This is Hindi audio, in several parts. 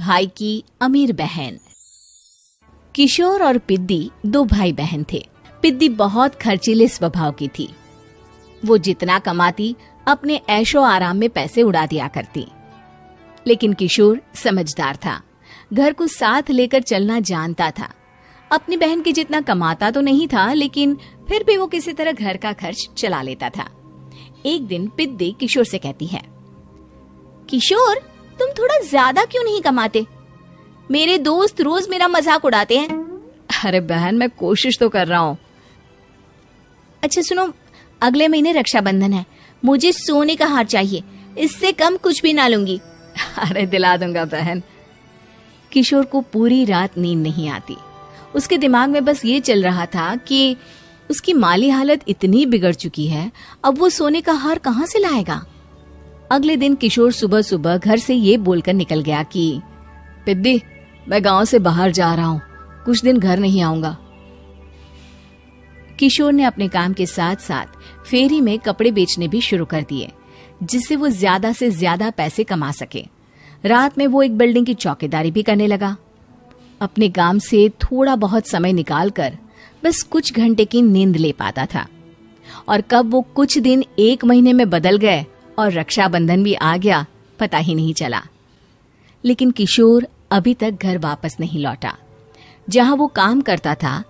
भाई की अमीर बहन। किशोर और पिद्दी दो भाई बहन थे। पिद्दी बहुत खर्चीले स्वभाव की थी। वो जितना कमाती अपने ऐशो आराम में पैसे उड़ा दिया करती। लेकिन किशोर समझदार था, घर को साथ लेकर चलना जानता था। अपनी बहन के जितना कमाता तो नहीं था, लेकिन फिर भी वो किसी तरह घर का खर्च चला लेता था। एक दिन पिद्दी किशोर से कहती है, किशोर तुम थोड़ा ज्यादा क्यों नहीं कमाते? मेरे दोस्त रोज मेरा मजाक उड़ाते हैं। अरे बहन, मैं कोशिश तो कर रहा हूँ। अच्छा सुनो, अगले महीने रक्षाबंधन है, मुझे सोने का हार चाहिए, इससे कम कुछ भी ना लूंगी। अरे दिला दूंगा बहन। किशोर को पूरी रात नींद नहीं आती। उसके दिमाग में बस ये चल रहा था कि उसकी माली हालत इतनी बिगड़ चुकी है, अब वो सोने का हार कहाँ से लाएगा। अगले दिन किशोर सुबह सुबह घर से ये बोलकर निकल गया कि पिद्दी, मैं गांव से बाहर जा रहा हूँ, कुछ दिन घर नहीं आऊंगा। किशोर ने अपने काम के साथ साथ फेरी में कपड़े बेचने भी शुरू कर दिए, जिससे वो ज्यादा से ज्यादा पैसे कमा सके। रात में वो एक बिल्डिंग की चौकीदारी भी करने लगा। अपने काम से थोड़ा बहुत समय निकालकर बस कुछ घंटे की नींद ले पाता था। और कब वो कुछ दिन एक महीने में बदल गए और रक्षाबंधन भी आ गया, पता ही नहीं चला। लेकिन किशोर अभी तक घर वापस नहीं लौटा। जहां वो काम करता था,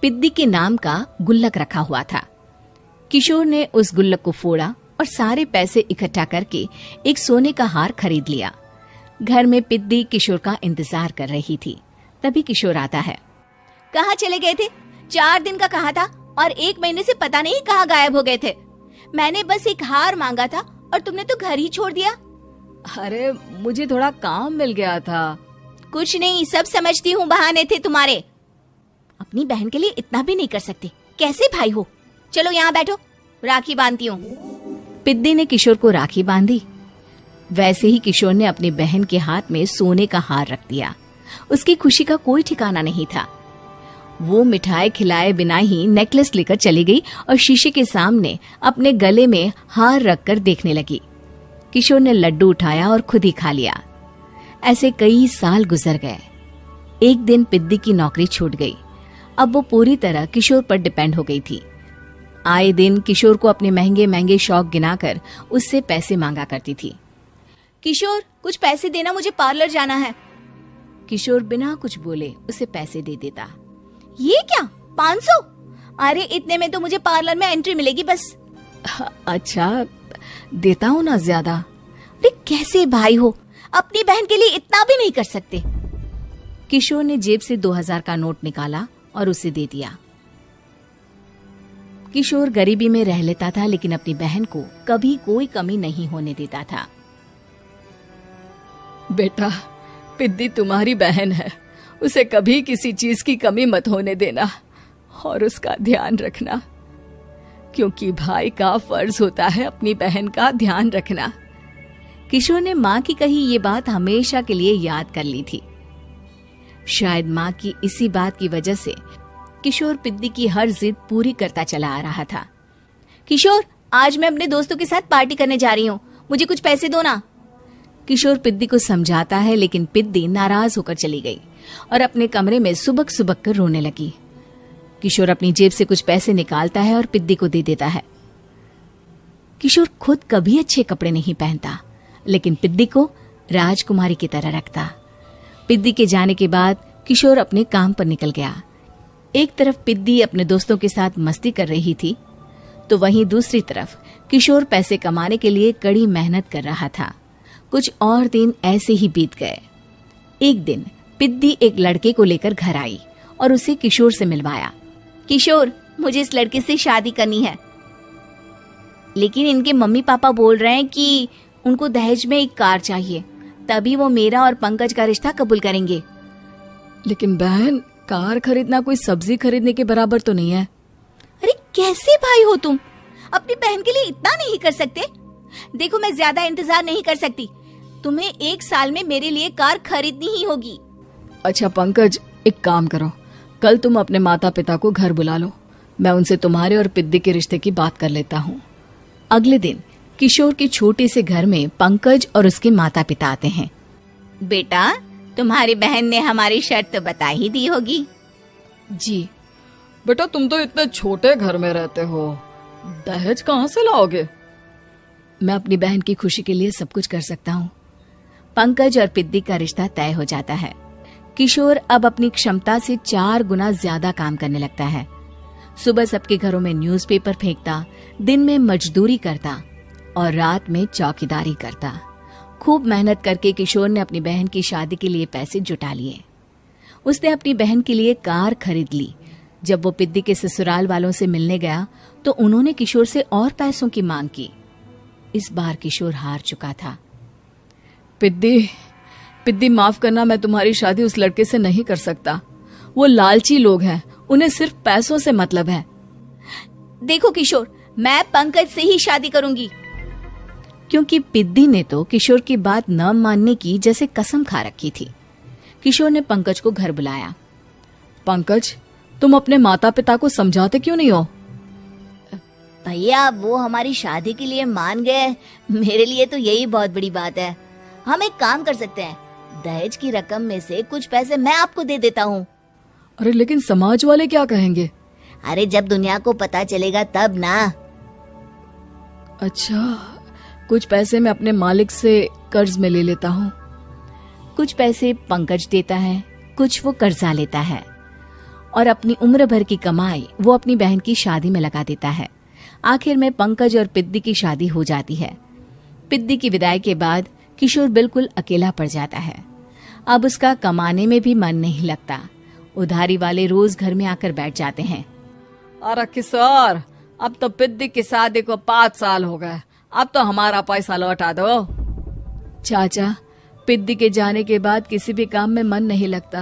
पिद्दी के नाम का गुल्लक रखा हुआ था। किशोर ने उस गुल्लक को फोड़ा और सारे पैसे इकट्ठा करके एक सोने का हार खरीद लिया। घर में पिद्दी किशोर का इंतजार कर रही थी। तभी किशोर आता है। कहाँ चले गए थे? 4 दिन का कहा था और 1 महीने से पता नहीं कहाँ गायब हो गए थे। मैंने बस एक हार मांगा था और तुमने तो घर ही छोड़ दिया। अरे मुझे थोड़ा काम मिल गया था। कुछ नहीं, सब समझती हूँ, बहाने थे तुम्हारे। अपनी बहन के लिए इतना भी नहीं कर सकते, कैसे भाई हो? चलो यहाँ बैठो, राखी बांधती हूँ। पिद्दी ने किशोर को राखी बांधी। वैसे ही किशोर ने अपनी बहन के हाथ में सोने का हार रख दिया। उसकी खुशी का कोई ठिकाना नहीं था। वो मिठाई खिलाए बिना ही नेकलेस लेकर चली गई और शीशे के सामने अपने गले में हार रखकर देखने लगी। किशोर ने लड्डू उठाया और खुद ही खा लिया। ऐसे कई साल गुजर गए। एक दिन पिद्दी की नौकरी छूट गई। अब वो पूरी तरह किशोर पर डिपेंड हो गई थी। आए दिन किशोर को अपने महंगे महंगे शौक गिनाकर उससे पैसे मांगा करती थी। किशोर कुछ पैसे देना, मुझे पार्लर जाना है। किशोर बिना कुछ बोले उसे पैसे दे देता। ये क्या, 500? अरे इतने में तो मुझे पार्लर में एंट्री मिलेगी बस। अच्छा देता हूँ ना ज्यादा। अरे कैसे भाई हो, अपनी बहन के लिए इतना भी नहीं कर सकते। किशोर ने जेब से 2000 का नोट निकाला और उसे दे दिया। किशोर गरीबी में रह लेता था, लेकिन अपनी बहन को कभी कोई कमी नहीं होने देता था। बेटा, पिद्दी तुम्हारी बहन है, उसे कभी किसी चीज की कमी मत होने देना और उसका ध्यान रखना, क्योंकि भाई का फर्ज होता है अपनी बहन का ध्यान रखना। किशोर ने माँ की कही ये बात हमेशा के लिए याद कर ली थी। शायद माँ की इसी बात की वजह से किशोर पिद्दी की हर जिद पूरी करता चला आ रहा था। किशोर, आज मैं अपने दोस्तों के साथ पार्टी करने जा रही हूँ, मुझे कुछ पैसे दो ना। किशोर पिद्दी को समझाता है, लेकिन पिद्दी नाराज होकर चली गई और अपने कमरे में सुबक सुबक कर रोने लगी। किशोर अपनी जेब से कुछ पैसे निकालता है और पिद्दी को दे देता है। किशोर खुद कभी अच्छे कपड़े नहीं पहनता, लेकिन पिद्दी को राजकुमारी की तरह रखता। पिद्दी के जाने के बाद किशोर अपने काम पर निकल गया। एक तरफ पिद्दी अपने दोस्तों के साथ मस्ती कर रही थी, तो वहीं दूसरी तरफ किशोर पैसे कमाने के लिए कड़ी मेहनत कर रहा था। कुछ और दिन ऐसे ही बीत गए। एक दिन पिद्दी एक लड़के को लेकर घर आई और उसे किशोर से मिलवाया। किशोर, मुझे इस लड़के से शादी करनी है, लेकिन इनके मम्मी पापा बोल रहे हैं कि उनको दहेज में एक कार चाहिए, तभी वो मेरा और पंकज का रिश्ता कबूल करेंगे। लेकिन बहन, कार खरीदना कोई सब्जी खरीदने के बराबर तो नहीं है। अरे कैसे भाई हो तुम, अपनी बहन के लिए इतना नहीं कर सकते? देखो, मैं ज्यादा इंतजार नहीं कर सकती, तुम्हें 1 साल में मेरे लिए कार खरीदनी ही होगी। अच्छा पंकज, एक काम करो, कल तुम अपने माता पिता को घर बुला लो, मैं उनसे तुम्हारे और पिद्दी के रिश्ते की बात कर लेता हूँ। अगले दिन किशोर के छोटे से घर में पंकज और उसके माता पिता आते हैं। बेटा, तुम्हारी बहन ने हमारी शर्त तो बता ही दी होगी। जी। बेटा तुम तो इतने छोटे घर में रहते हो, दहेज कहाँ से लाओगे? मैं अपनी बहन की खुशी के लिए सब कुछ कर सकता हूँ। पंकज और पिद्दी का रिश्ता तय हो जाता है। किशोर अब अपनी क्षमता से 4 गुना ज्यादा काम करने लगता है। सुबह सबके घरों में न्यूज़पेपर फेंकता, दिन में मजदूरी करता और रात में चौकीदारी करता। खूब मेहनत करके किशोर ने अपनी बहन की शादी के लिए पैसे जुटा लिए। उसने अपनी बहन के लिए कार खरीद ली। जब वो पिद्दी के ससुराल वालों से मिलने गया तो उन्होंने किशोर से और पैसों की मांग की। इस बार किशोर हार चुका था। पिद्दी माफ करना, मैं तुम्हारी शादी उस लड़के से नहीं कर सकता। वो लालची लोग हैं, उन्हें सिर्फ पैसों से मतलब है। देखो किशोर, मैं पंकज से ही शादी करूंगी। क्योंकि पिद्दी ने तो किशोर की बात न मानने की जैसे कसम खा रखी थी। किशोर ने पंकज को घर बुलाया। पंकज, तुम अपने माता पिता को समझाते क्यों नहीं हो? भैया, वो हमारी शादी के लिए मान गए, मेरे लिए तो यही बहुत बड़ी बात है। हम एक काम कर सकते हैं, दहेज की रकम में से कुछ पैसे मैं आपको दे देता हूँ। अरे लेकिन समाज वाले क्या कहेंगे? अरे जब दुनिया को पता चलेगा तब ना। अच्छा, कुछ पैसे मैं अपने मालिक से कर्ज में ले लेता हूँ। कुछ पैसे पंकज देता है, कुछ वो कर्जा लेता है और अपनी उम्र भर की कमाई वो अपनी बहन की शादी में लगा देता है। आखिर में पंकज और पिद्दी की शादी हो जाती है। पिद्दी की विदाई के बाद किशोर बिल्कुल अकेला पड़ जाता है। अब उसका कमाने में भी मन नहीं लगता। उधारी वाले रोज घर में आकर बैठ जाते हैं। अरे किशोर, अब तो पिद्दी की शादी को 5 साल हो गए, अब तो हमारा पैसा लौटा दो। चाचा, पिद्दी के जाने के बाद किसी भी काम में मन नहीं लगता।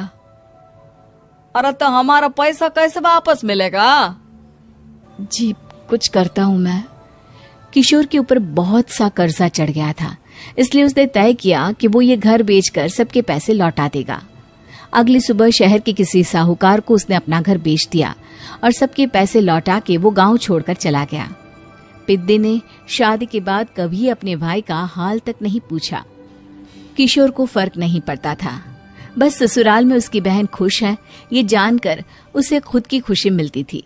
अरे तो हमारा पैसा कैसे वापस मिलेगा? जी, कुछ करता हूँ मैं। किशोर के ऊपर बहुत सा कर्जा चढ़ गया था, इसलिए उसने तय किया कि वो ये घर बेचकर सबके पैसे लौटा देगा। अगली सुबह शहर के किसी साहूकार को उसने अपना घर बेच दिया और सबके पैसे लौटा के वो गांव छोड़कर चला गया। पिद्दी ने शादी के बाद कभी अपने भाई का हाल तक नहीं पूछा। किशोर को फर्क नहीं पड़ता था। बस ससुराल में उसकी बहन खुश है, ये जानकर उसे खुद की खुशी मिलती थी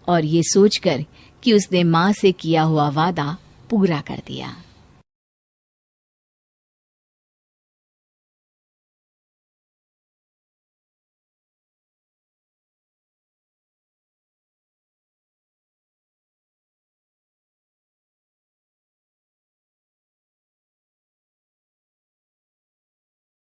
और ये सोचकर कि उसने माँ से किया हुआ वादा पूरा कर दिया।